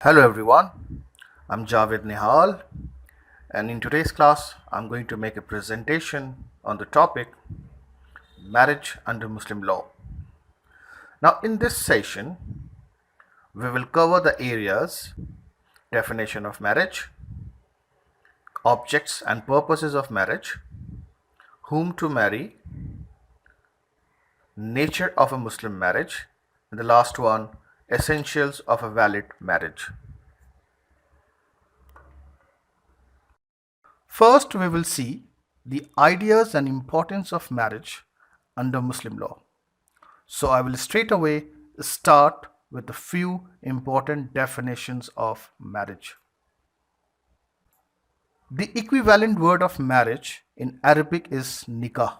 Hello everyone, I'm Javed Nihal, and in today's class I'm going to make a presentation on the topic marriage under Muslim law. Now in this session we will cover the areas definition of marriage, objects and purposes of marriage, whom to marry, nature of a Muslim marriage, and the last one, essentials of a valid marriage. First, we will see the ideas and importance of marriage under Muslim law. So, I will straight away start with a few important definitions of marriage. The equivalent word of marriage in Arabic is nikah,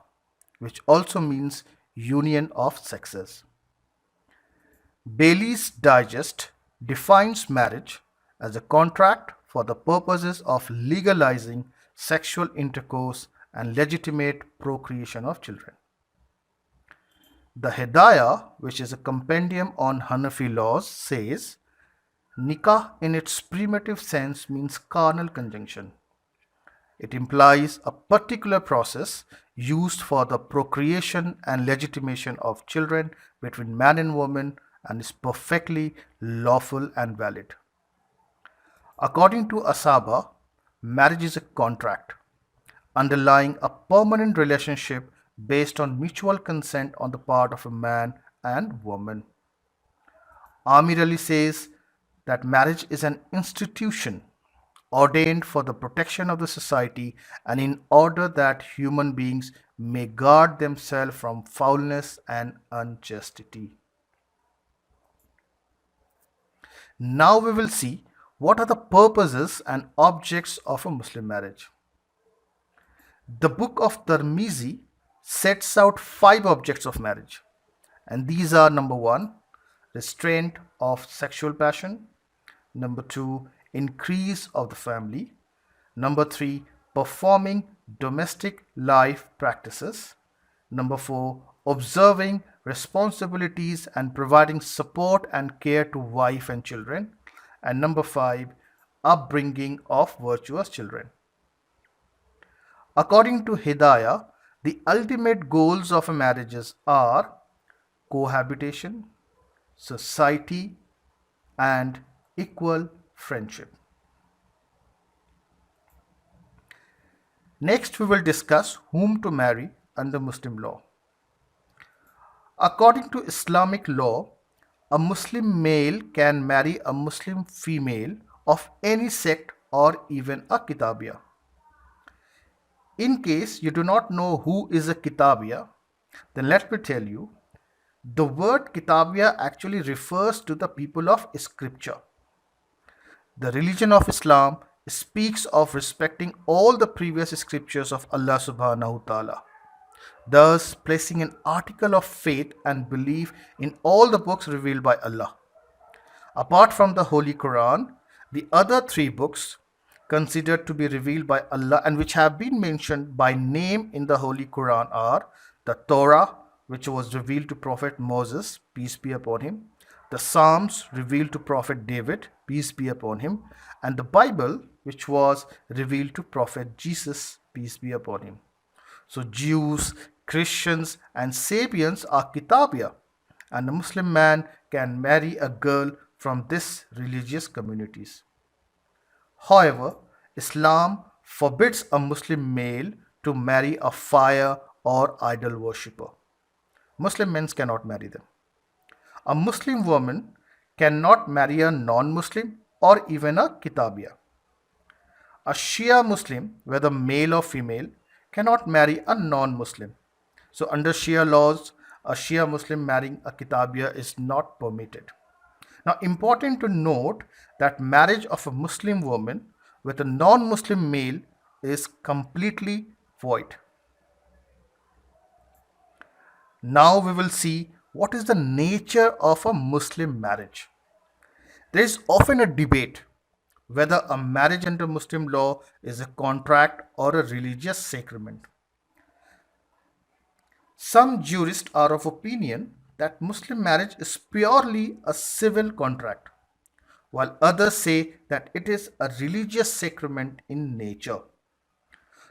which also means union of sexes. Bailey's Digest defines marriage as a contract for the purposes of legalizing sexual intercourse and legitimate procreation of children. The Hidayah, which is a compendium on Hanafi laws, says nikah in its primitive sense means carnal conjunction. It implies a particular process used for the procreation and legitimation of children between man and woman and is perfectly lawful and valid. According to Asaba, marriage is a contract underlying a permanent relationship based on mutual consent on the part of a man and woman. Amir Ali says that marriage is an institution ordained for the protection of the society and in order that human beings may guard themselves from foulness and unchastity. Now we will see what are the purposes and objects of a Muslim marriage. The book of Tirmizi sets out 5 objects of marriage, and these are: number 1, restraint of sexual passion; number 2, increase of the family; number 3, performing domestic life practices; number 4, observing responsibilities and providing support and care to wife and children; and number 5, upbringing of virtuous children. According to Hidayah, the ultimate goals of a marriages are cohabitation, society, and equal friendship. Next, we will discuss whom to marry under Muslim law. According to Islamic law, a Muslim male can marry a Muslim female of any sect or even a Kitabiya. In case you do not know who is a Kitabiya, then let me tell you, the word Kitabiya actually refers to the people of scripture. The religion of Islam speaks of respecting all the previous scriptures of Allah subhanahu wa ta'ala, thus placing an article of faith and belief in all the books revealed by Allah. Apart from the Holy Quran, the other 3 books considered to be revealed by Allah and which have been mentioned by name in the Holy Quran are the Torah, which was revealed to Prophet Moses, peace be upon him; the Psalms revealed to Prophet David, peace be upon him; and the Bible, which was revealed to Prophet Jesus, peace be upon him. So Jews, Christians, and Sabians are Kitabiya, and a Muslim man can marry a girl from these religious communities. However, Islam forbids a Muslim male to marry a fire or idol worshipper. Muslim men cannot marry them. A Muslim woman cannot marry a non-Muslim or even a Kitabiya. A Shia Muslim, whether male or female, cannot marry a non-Muslim. So under Shia laws, a Shia Muslim marrying a Kitabiya is not permitted. Now, important to note that marriage of a Muslim woman with a non-Muslim male is completely void. Now we will see what is the nature of a Muslim marriage. There is often a debate whether a marriage under Muslim law is a contract or a religious sacrament. Some jurists are of opinion that Muslim marriage is purely a civil contract, while others say that it is a religious sacrament in nature.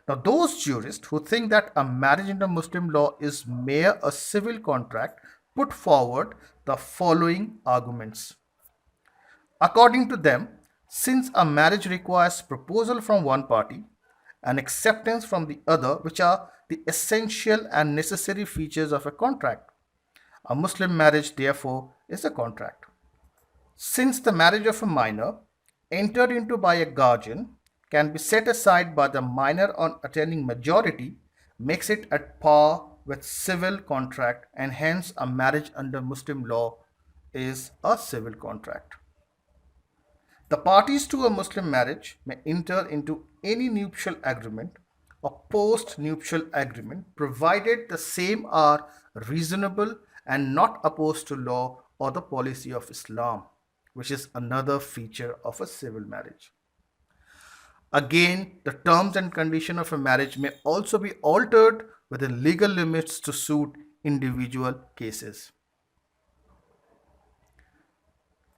Now, those jurists who think that a marriage under Muslim law is mere a civil contract put forward the following arguments. According to them, since a marriage requires proposal from one party and acceptance from the other, which are the essential and necessary features of a contract, a Muslim marriage, therefore, is a contract. Since the marriage of a minor, entered into by a guardian, can be set aside by the minor on attaining majority, makes it at par with civil contract, and hence a marriage under Muslim law is a civil contract. The parties to a Muslim marriage may enter into any nuptial agreement or post nuptial agreement provided the same are reasonable and not opposed to law or the policy of Islam, which is another feature of a civil marriage. Again, the terms and conditions of a marriage may also be altered within legal limits to suit individual cases.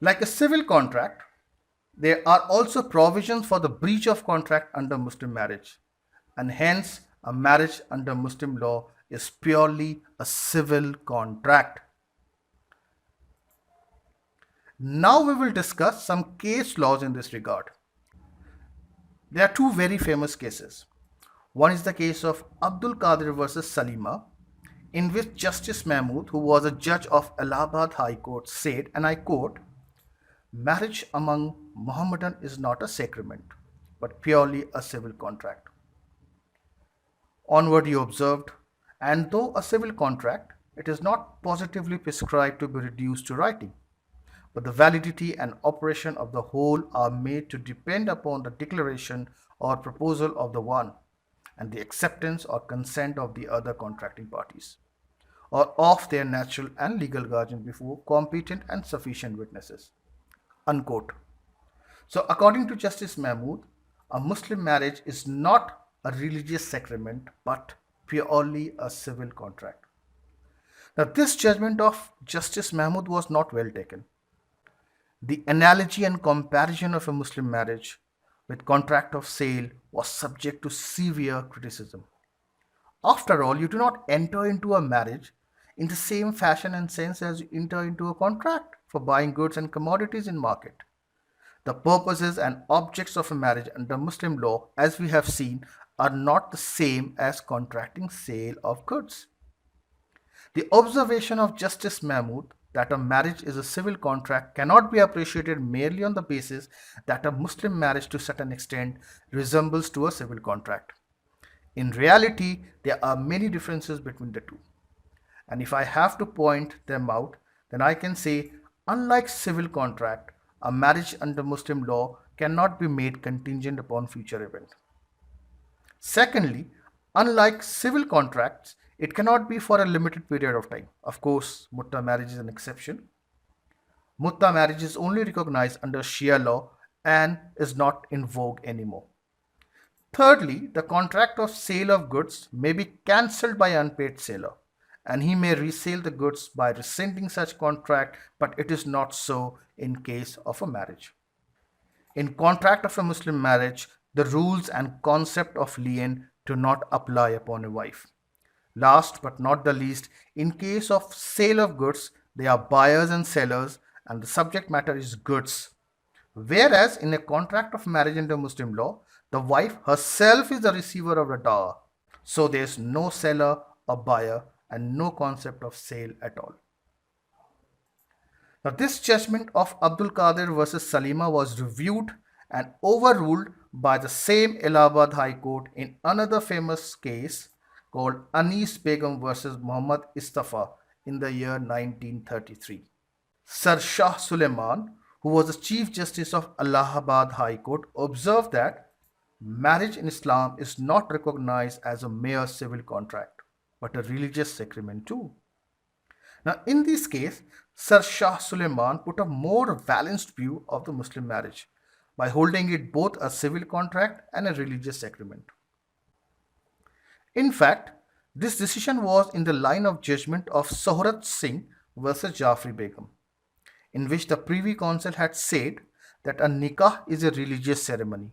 Like a civil contract, there are also provisions for the breach of contract under Muslim marriage, and hence a marriage under Muslim law is purely a civil contract. Now we will discuss some case laws in this regard. There are two very famous cases. One is the case of Abdul Qadir versus Salima, in which Justice Mahmood, who was a judge of Allahabad High Court, said, and I quote, marriage among Mohammedan is not a sacrament, but purely a civil contract. Onward he observed, and though a civil contract, it is not positively prescribed to be reduced to writing, but the validity and operation of the whole are made to depend upon the declaration or proposal of the one, and the acceptance or consent of the other contracting parties, or of their natural and legal guardian before competent and sufficient witnesses. Unquote. So, according to Justice Mahmood, a Muslim marriage is not a religious sacrament but purely a civil contract. Now, this judgment of Justice Mahmood was not well taken. The analogy and comparison of a Muslim marriage with contract of sale was subject to severe criticism. After all, you do not enter into a marriage in the same fashion and sense as you enter into a contract for buying goods and commodities in market. The purposes and objects of a marriage under Muslim law, as we have seen, are not the same as contracting sale of goods. The observation of Justice Mahmood that a marriage is a civil contract cannot be appreciated merely on the basis that a Muslim marriage to a certain extent resembles to a civil contract. In reality, there are many differences between the two. And if I have to point them out, then I can say, unlike civil contract, a marriage under Muslim law cannot be made contingent upon future event. Secondly, unlike civil contracts, it cannot be for a limited period of time. Of course, Mutta marriage is an exception. Mutta marriage is only recognized under Shia law and is not in vogue anymore. Thirdly, the contract of sale of goods may be cancelled by unpaid seller, and he may resell the goods by rescinding such contract, but it is not so in case of a marriage. In contract of a Muslim marriage, the rules and concept of lien do not apply upon a wife. Last but not the least, in case of sale of goods, they are buyers and sellers and the subject matter is goods. Whereas in a contract of marriage under Muslim law, the wife herself is the receiver of the dower. So there is no seller or buyer and no concept of sale at all. Now this judgment of Abdul Qadir versus Salima was reviewed and overruled by the same Allahabad High Court in another famous case called Anis Begum versus Muhammad Istafa in the year 1933. Sir Shah Suleiman, who was the Chief Justice of Allahabad High Court, observed that marriage in Islam is not recognized as a mere civil contract, but a religious sacrament too. Now, in this case, Sir Shah Suleiman put a more balanced view of the Muslim marriage by holding it both a civil contract and a religious sacrament. In fact, this decision was in the line of judgment of Sohrat Singh versus Jafri Begum, in which the Privy Council had said that a nikah is a religious ceremony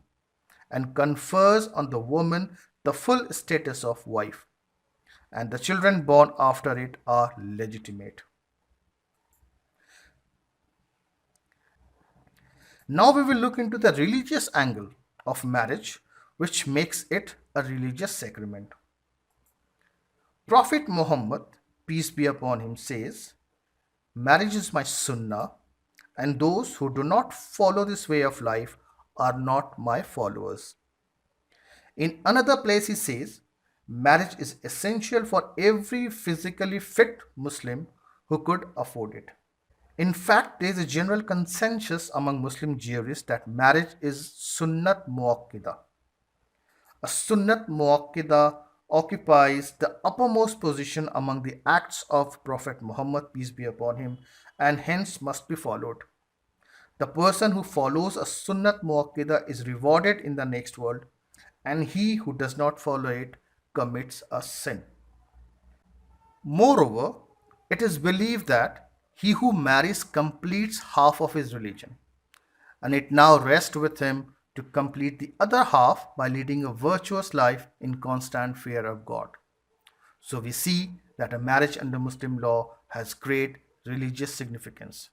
and confers on the woman the full status of wife, and the children born after it are legitimate. Now we will look into the religious angle of marriage, which makes it a religious sacrament. Prophet Muhammad, peace be upon him, says, "Marriage is my sunnah, and those who do not follow this way of life are not my followers." In another place, he says, "Marriage is essential for every physically fit Muslim who could afford it." In fact, there is a general consensus among Muslim jurists that marriage is sunnat muakkida. A sunnat muakkida occupies the uppermost position among the acts of Prophet Muhammad, peace be upon him, and hence must be followed. The person who follows a sunnat muakkida is rewarded in the next world, and he who does not follow it commits a sin. Moreover, it is believed that he who marries completes half of his religion, and it now rests with him to complete the other half by leading a virtuous life in constant fear of God. So we see that a marriage under Muslim law has great religious significance.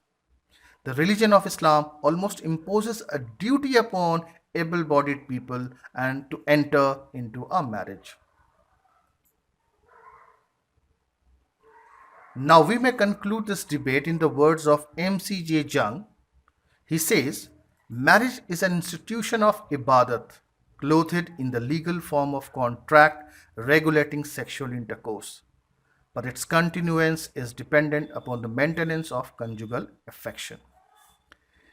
The religion of Islam almost imposes a duty upon able bodied people and to enter into a marriage. Now we may conclude this debate in the words of M.C.J. Jung. He says, "Marriage is an institution of ibadat, clothed in the legal form of contract regulating sexual intercourse, but its continuance is dependent upon the maintenance of conjugal affection."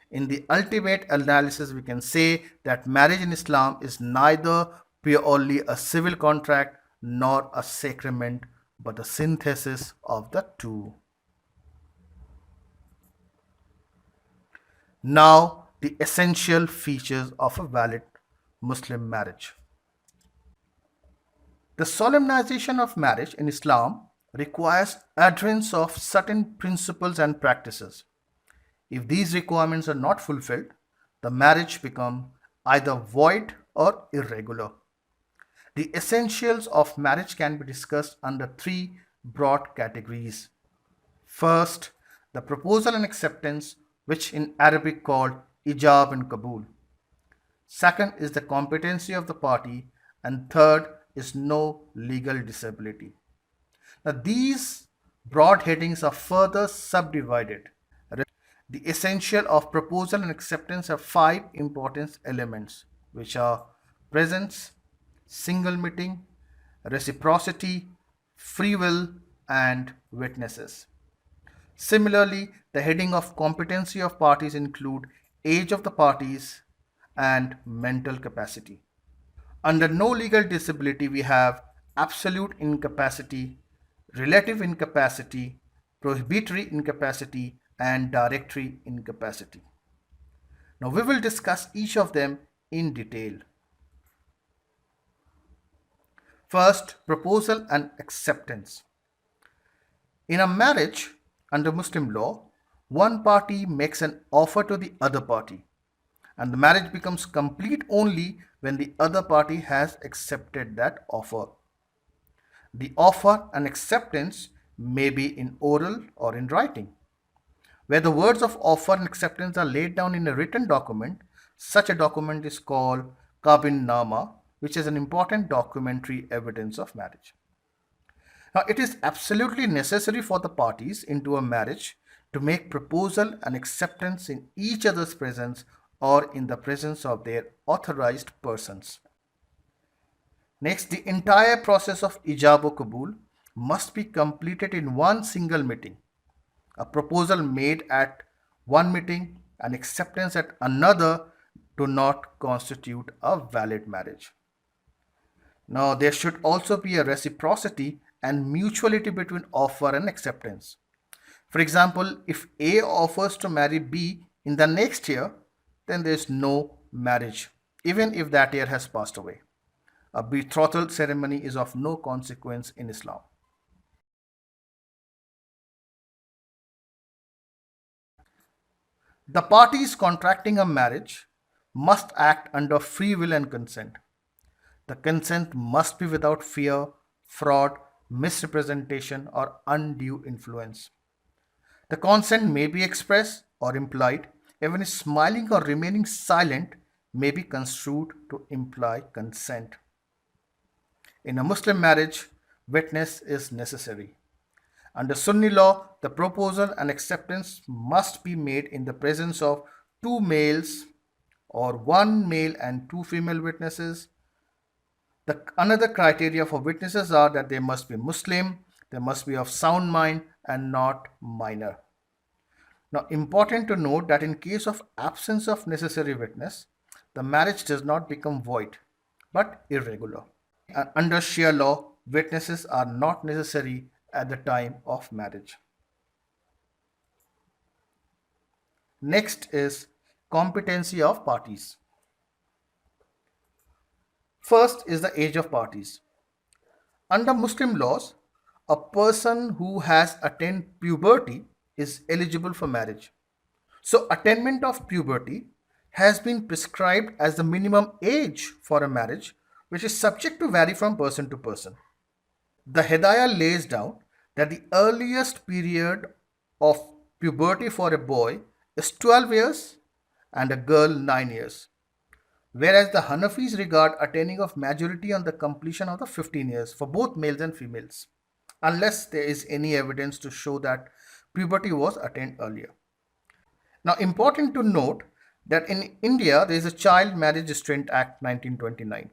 In the ultimate analysis, we can say that marriage in Islam is neither purely a civil contract nor a sacrament, but a synthesis of the two. Now, the essential features of a valid Muslim marriage. The solemnization of marriage in Islam requires adherence of certain principles and practices. If these requirements are not fulfilled, the marriage becomes either void or irregular. The essentials of marriage can be discussed under three broad categories. First, the proposal and acceptance, which in Arabic called ijab and kabul. Second is the competency of the party, and third is no legal disability. Now, these broad headings are further subdivided. The essential of proposal and acceptance have five important elements, which are presence, single meeting, reciprocity, free will, and witnesses. Similarly, the heading of competency of parties include age of the parties and mental capacity. Under no legal disability, we have absolute incapacity, relative incapacity, prohibitory incapacity, and directory incapacity. Now, we will discuss each of them in detail. First, proposal and acceptance. In a marriage, under Muslim law, one party makes an offer to the other party, and the marriage becomes complete only when the other party has accepted that offer. The offer and acceptance may be in oral or in writing. Where the words of offer and acceptance are laid down in a written document, such a document is called Kabin Nama, which is an important documentary evidence of marriage. Now, it is absolutely necessary for the parties into a marriage to make proposal and acceptance in each other's presence or in the presence of their authorized persons. Next, the entire process of ijab or kabul must be completed in one single meeting. A proposal made at one meeting and acceptance at another do not constitute a valid marriage. Now, there should also be a reciprocity and mutuality between offer and acceptance. For example, if A offers to marry B in the next year, then there is no marriage, even if that year has passed away. A betrothal ceremony is of no consequence in Islam. The parties contracting a marriage must act under free will and consent. The consent must be without fear, fraud, misrepresentation, or undue influence. The consent may be expressed or implied. Even smiling or remaining silent may be construed to imply consent. In a Muslim marriage, witness is necessary. Under Sunni law, the proposal and acceptance must be made in the presence of two males or one male and two female witnesses. Another criteria for witnesses are that they must be Muslim, they must be of sound mind and not minor. Now, important to note that in case of absence of necessary witness, the marriage does not become void but irregular. Under Shia law, witnesses are not necessary at the time of marriage. Next is competency of parties. First is the age of parties. Under Muslim laws, a person who has attained puberty is eligible for marriage. So, attainment of puberty has been prescribed as the minimum age for a marriage, which is subject to vary from person to person. The Hidayah lays down that the earliest period of puberty for a boy is 12 years and a girl 9 years, whereas the Hanafis regard attaining of majority on the completion of the 15 years for both males and females, unless there is any evidence to show that puberty was attained earlier. Now, important to note that in India there is a Child Marriage Restraint Act 1929,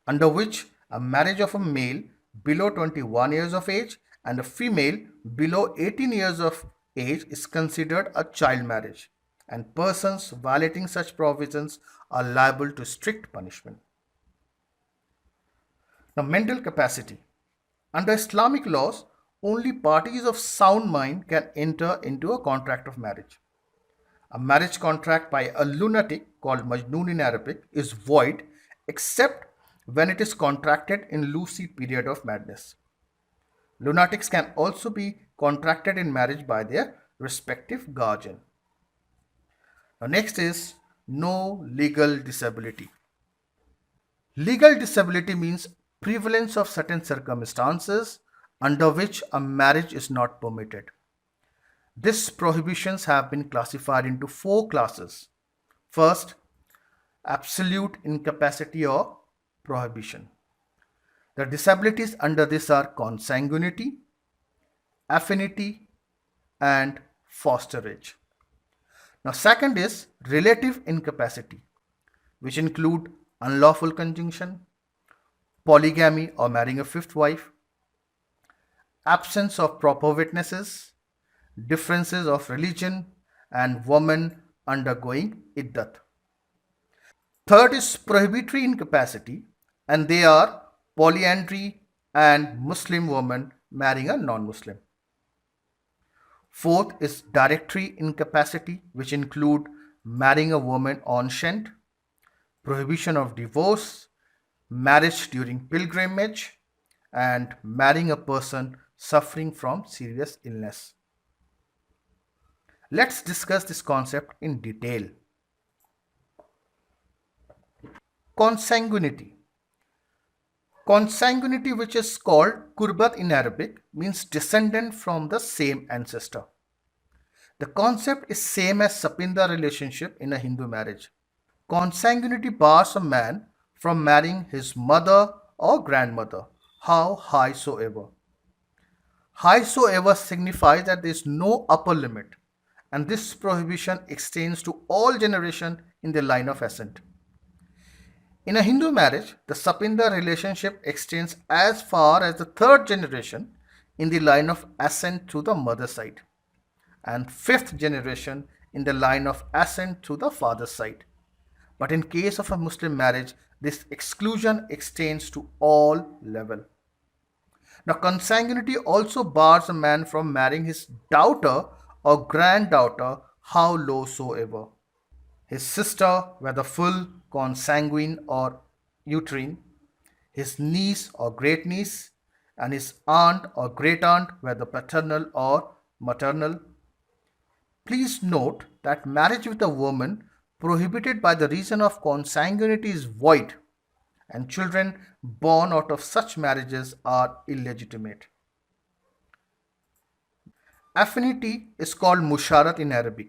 under which a marriage of a male below 21 years of age and a female below 18 years of age is considered a child marriage, and persons violating such provisions are liable to strict punishment. Now, mental capacity. Under Islamic laws, only parties of sound mind can enter into a contract of marriage. A marriage contract by a lunatic, called Majnoon in Arabic, is void except when it is contracted in lucid period of madness. Lunatics can also be contracted in marriage by their respective guardian. Now, next is no legal disability. Legal disability means prevalence of certain circumstances under which a marriage is not permitted. These prohibitions have been classified into four classes. First, absolute incapacity or prohibition. The disabilities under this are consanguinity, affinity, and fosterage. Now, second is relative incapacity, which include unlawful conjunction, polygamy or marrying a fifth wife, absence of proper witnesses, differences of religion, and women undergoing iddat. Third is prohibitory incapacity, and they are polyandry and Muslim women marrying a non-Muslim. Fourth is directory incapacity, which include marrying a woman ancient, prohibition of divorce, marriage during pilgrimage, and marrying a person suffering from serious illness. Let's discuss this concept in detail. Consanguinity. Consanguinity, which is called kurbat in Arabic, means descendant from the same ancestor. The concept is same as Sapinda relationship in a Hindu marriage. Consanguinity bars a man from marrying his mother or grandmother, how high soever. High soever signifies that there is no upper limit, and this prohibition extends to all generation in the line of ascent. In a Hindu marriage, the Sapinda relationship extends as far as the third generation in the line of ascent through the mother side, and fifth generation in the line of ascent through the father side. But in case of a Muslim marriage, this exclusion extends to all level. Now, consanguinity also bars a man from marrying his daughter or granddaughter, how low soever. His sister, whether full, consanguine, or uterine, his niece or great niece, and his aunt or great aunt, whether paternal or maternal. Please note that marriage with a woman prohibited by the reason of consanguinity is void, and children born out of such marriages are illegitimate. Affinity is called musharat in Arabic.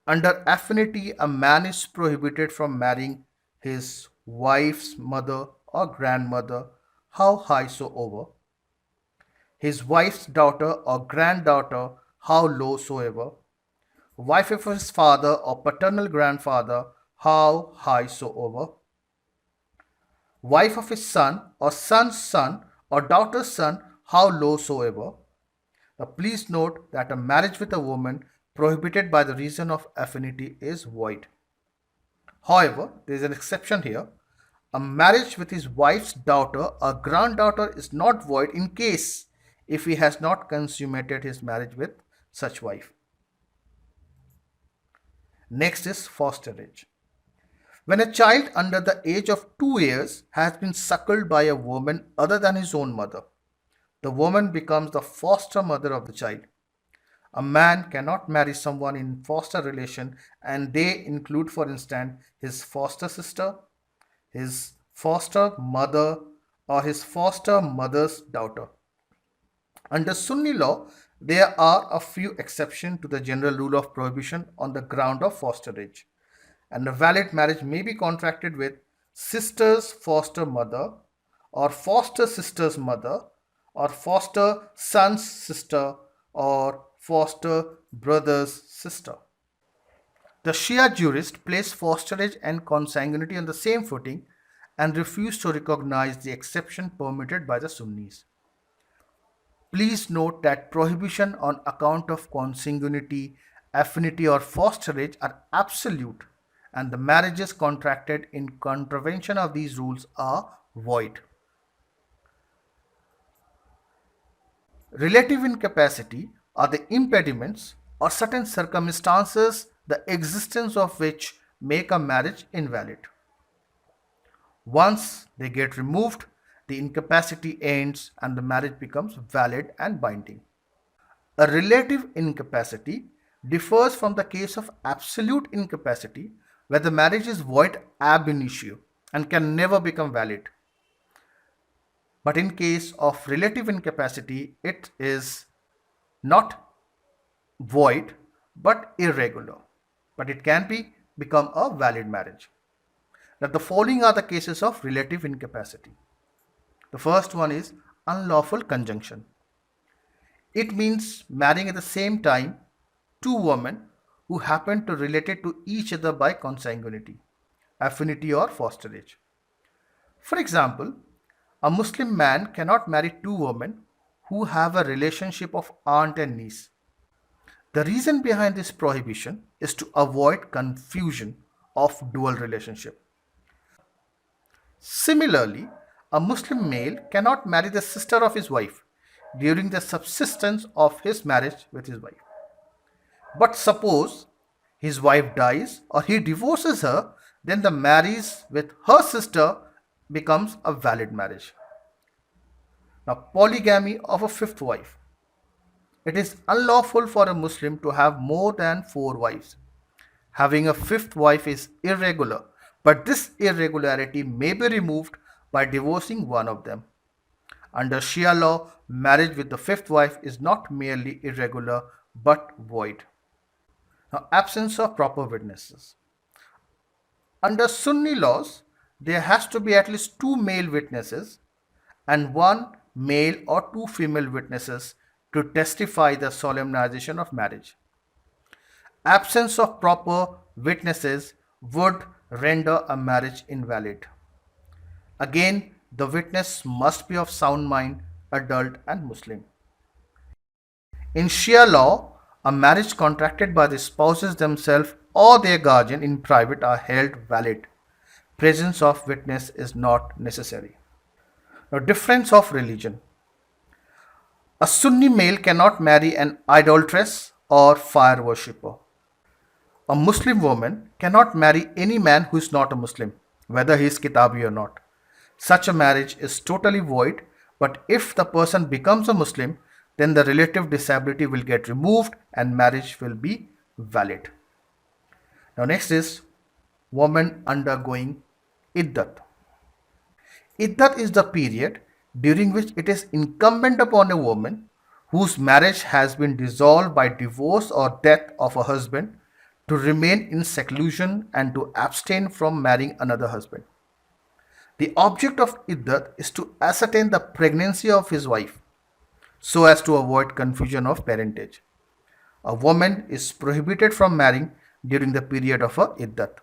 Under affinity, a man is prohibited from marrying his wife's mother or grandmother, how high soever, his wife's daughter or granddaughter, how low soever, wife of his father or paternal grandfather, how high soever, wife of his son or son's son or daughter's son, how low soever. Now, please note that a marriage with a woman prohibited by the reason of affinity is void. However, there is an exception here. A marriage with his wife's daughter or granddaughter is not void in case if he has not consummated his marriage with such wife. Next is fosterage. When a child under the age of 2 years has been suckled by a woman other than his own mother, the woman becomes the foster mother of the child. A man cannot marry someone in foster relation, and they include, for instance, his foster sister, his foster mother, or his foster mother's daughter. Under Sunni law, there are a few exceptions to the general rule of prohibition on the ground of fosterage, and a valid marriage may be contracted with sister's foster mother, or foster sister's mother, or foster son's sister, or foster brother's sister. The Shia jurists place fosterage and consanguinity on the same footing and refuse to recognize the exception permitted by the Sunnis. Please note that prohibition on account of consanguinity, affinity, or fosterage are absolute, and the marriages contracted in contravention of these rules are void. Relative incapacity are the impediments or certain circumstances the existence of which make a marriage invalid. Once they get removed, the incapacity ends and the marriage becomes valid and binding. A relative incapacity differs from the case of absolute incapacity, where the marriage is void ab initio and can never become valid. But in case of relative incapacity, it is not void but irregular, but it can become a valid marriage. Now, the following are the cases of relative incapacity. The first one is unlawful conjunction. It means marrying at the same time two women who happen to relate to each other by consanguinity, affinity, or fosterage. For example, a Muslim man cannot marry two women who have a relationship of aunt and niece. The reason behind this prohibition is to avoid confusion of dual relationship. Similarly, a Muslim male cannot marry the sister of his wife during the subsistence of his marriage with his wife. But suppose his wife dies or he divorces her, then the marriage with her sister becomes a valid marriage. Now, polygamy of a fifth wife. It is unlawful for a Muslim to have more than 4 wives. Having a fifth wife is irregular, but this irregularity may be removed by divorcing one of them. Under Shia law, marriage with the fifth wife is not merely irregular but void. Now, absence of proper witnesses. Under Sunni laws, there has to be at least 2 male witnesses and 1 male or 2 female witnesses to testify the solemnization of marriage. Absence of proper witnesses would render a marriage invalid. Again, the witness must be of sound mind, adult, and Muslim. In Shia law, a marriage contracted by the spouses themselves or their guardian in private are held valid. Presence of witness is not necessary. Now, difference of religion. A Sunni male cannot marry an idolatress or fire worshipper. A Muslim woman cannot marry any man who is not a Muslim, whether he is Kitabi or not. Such a marriage is totally void, but if the person becomes a Muslim, then the relative disability will get removed and marriage will be valid. Now next is woman undergoing iddat. Iddat is the period during which it is incumbent upon a woman whose marriage has been dissolved by divorce or death of a husband to remain in seclusion and to abstain from marrying another husband. The object of iddat is to ascertain the pregnancy of his wife so as to avoid confusion of parentage. A woman is prohibited from marrying during the period of her iddat.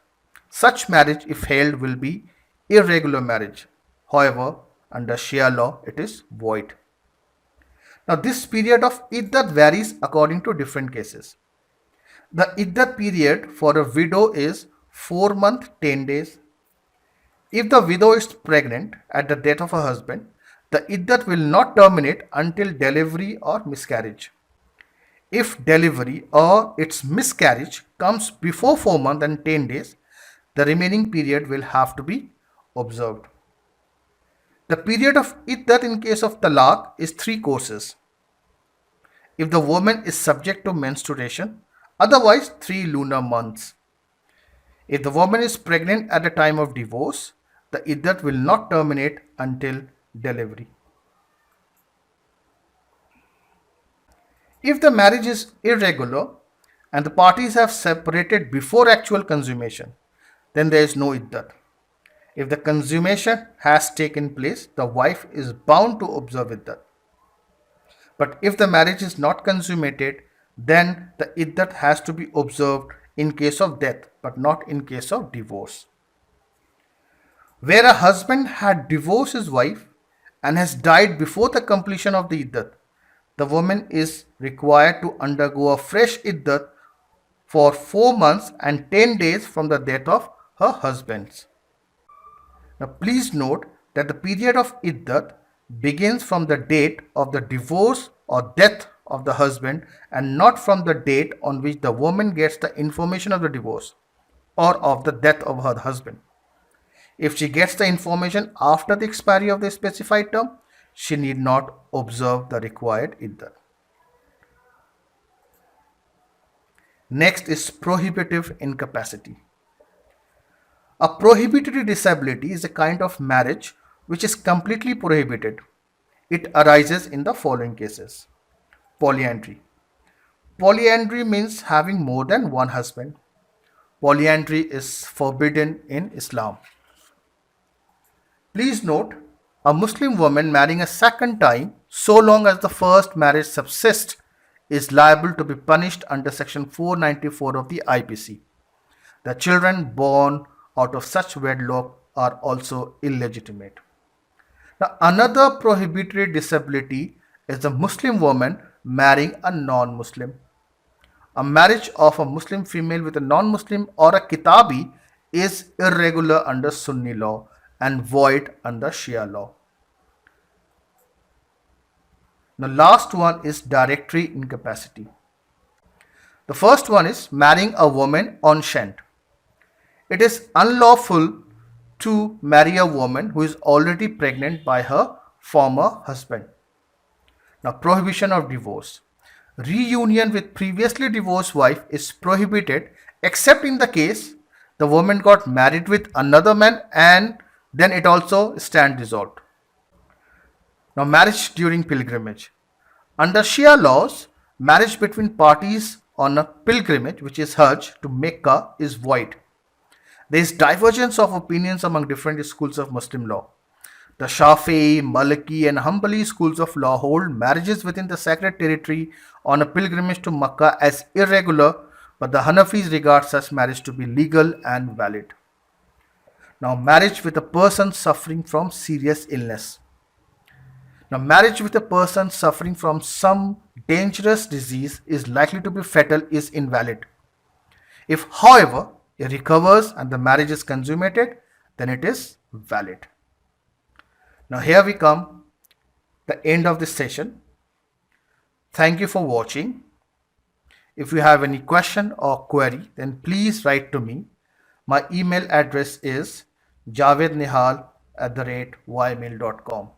Such marriage, if held, will be irregular marriage. However, under Shia law, it is void. Now, this period of iddat varies according to different cases. The iddat period for a widow is 4 months 10 days. If the widow is pregnant at the death of her husband, the iddat will not terminate until delivery or miscarriage. If delivery or its miscarriage comes before 4 months and 10 days, the remaining period will have to be observed. The period of iddat in case of talaq is 3 courses. If the woman is subject to menstruation, otherwise 3 lunar months. If the woman is pregnant at the time of divorce, the iddat will not terminate until delivery. If the marriage is irregular and the parties have separated before actual consummation, then there is no iddat. If the consummation has taken place, the wife is bound to observe iddat. But if the marriage is not consummated, then the iddat has to be observed in case of death, but not in case of divorce. Where a husband had divorced his wife and has died before the completion of the iddat, the woman is required to undergo a fresh iddat for 4 months and 10 days from the death of her husband. Now please note that the period of iddat begins from the date of the divorce or death of the husband and not from the date on which the woman gets the information of the divorce or of the death of her husband. If she gets the information after the expiry of the specified term, she need not observe the required iddat. Next is prohibitive incapacity. A prohibitory disability is a kind of marriage which is completely prohibited. It arises in the following cases. Polyandry. Polyandry means having more than one husband. Polyandry is forbidden in Islam. Please note, a Muslim woman marrying a second time, so long as the first marriage subsists, is liable to be punished under section 494 of the IPC. The children born out of such wedlock are also illegitimate. Now, another prohibitory disability is the Muslim woman marrying a non-Muslim. A marriage of a Muslim female with a non-Muslim or a kitabi is irregular under Sunni law and void under Shia law. The last one is directory incapacity. The first one is marrying a woman enceinte. It is unlawful to marry a woman who is already pregnant by her former husband. Now, prohibition of divorce. Reunion with previously divorced wife is prohibited except in the case the woman got married with another man and then it also stands dissolved. Now, marriage during pilgrimage. Under Shia laws, marriage between parties on a pilgrimage, which is Hajj, to Mecca is void. There is divergence of opinions among different schools of Muslim law. The Shafi'i, Maliki and Hanbali schools of law hold marriages within the sacred territory on a pilgrimage to Mecca as irregular, but the Hanafis regard such marriage to be legal and valid. Now, marriage with a person suffering from serious illness. Now, marriage with a person suffering from some dangerous disease is likely to be fatal is invalid. If, however, he recovers and the marriage is consummated, then it is valid. Now, here we come the end of this session. Thank you for watching. If you have any question or query, then please write to me. My email address is javednihal@ymail.com.